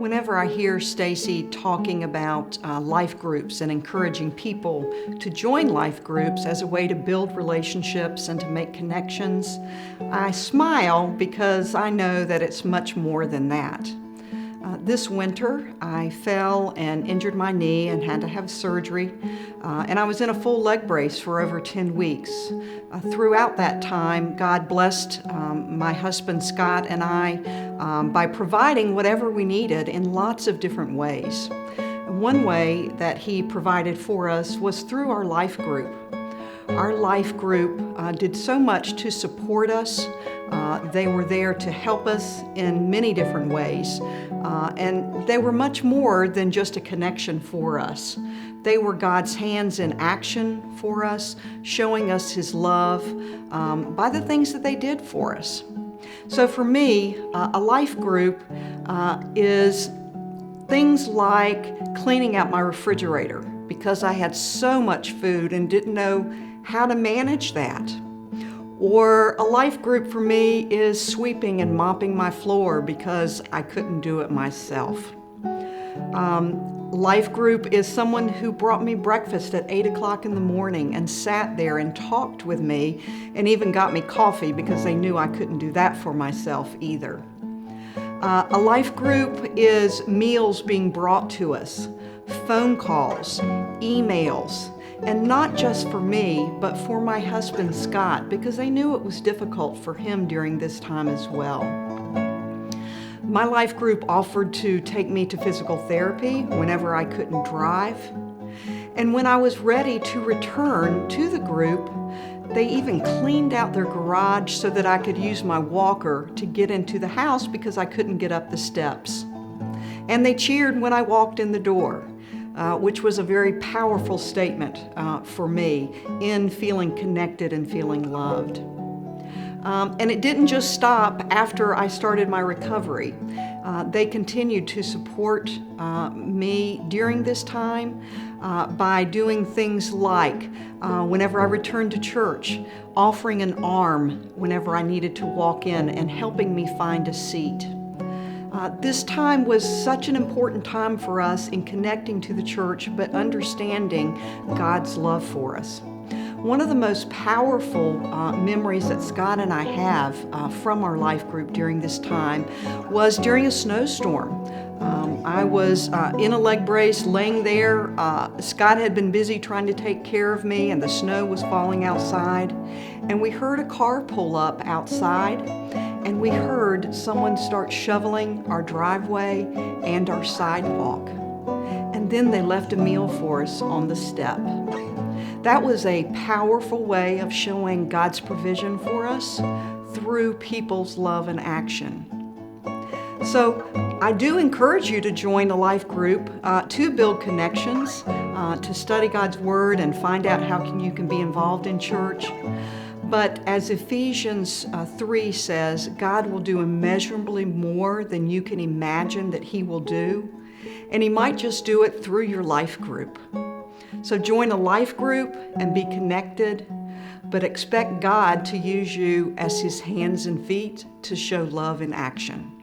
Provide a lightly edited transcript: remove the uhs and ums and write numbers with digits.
Whenever I hear Stacy talking about life groups and encouraging people to join life groups as a way to build relationships and to make connections, I smile because I know that it's much more than that. This winter, I fell and injured my knee and had to have surgery, and I was in a full leg brace for over 10 weeks. Throughout that time, God blessed my husband Scott and I by providing whatever we needed in lots of different ways. One way that He provided for us was through our life group. Our life group did so much to support us. They were there to help us in many different ways. And they were much more than just a connection for us. They were God's hands in action for us, showing us His love by the things that they did for us. So for me, a life group is things like cleaning out my refrigerator because I had so much food and didn't know how to manage that. Or a life group for me is sweeping and mopping my floor because I couldn't do it myself. Life group is someone who brought me breakfast at 8 o'clock in the morning and sat there and talked with me and even got me coffee because they knew I couldn't do that for myself either. A life group is meals being brought to us, phone calls, emails, and not just for me, but for my husband Scott, because they knew it was difficult for him during this time as well. My life group offered to take me to physical therapy whenever I couldn't drive. And when I was ready to return to the group, they even cleaned out their garage so that I could use my walker to get into the house because I couldn't get up the steps. And they cheered when I walked in the door. Which was a very powerful statement for me in feeling connected and feeling loved. And it didn't just stop after I started my recovery. They continued to support me during this time by doing things like whenever I returned to church, offering an arm whenever I needed to walk in and helping me find a seat. This time was such an important time for us in connecting to the church, but understanding God's love for us. One of the most powerful memories that Scott and I have from our life group during this time was during a snowstorm. I was in a leg brace, laying there. Scott had been busy trying to take care of me, and the snow was falling outside. And we heard a car pull up outside, and we heard someone start shoveling our driveway and our sidewalk. And then they left a meal for us on the step. That was a powerful way of showing God's provision for us through people's love and action. So I do encourage you to join a life group to build connections, to study God's Word and find out how you can be involved in church. But as Ephesians 3 says, God will do immeasurably more than you can imagine that He will do. And He might just do it through your life group. So join a life group and be connected, but expect God to use you as His hands and feet to show love in action.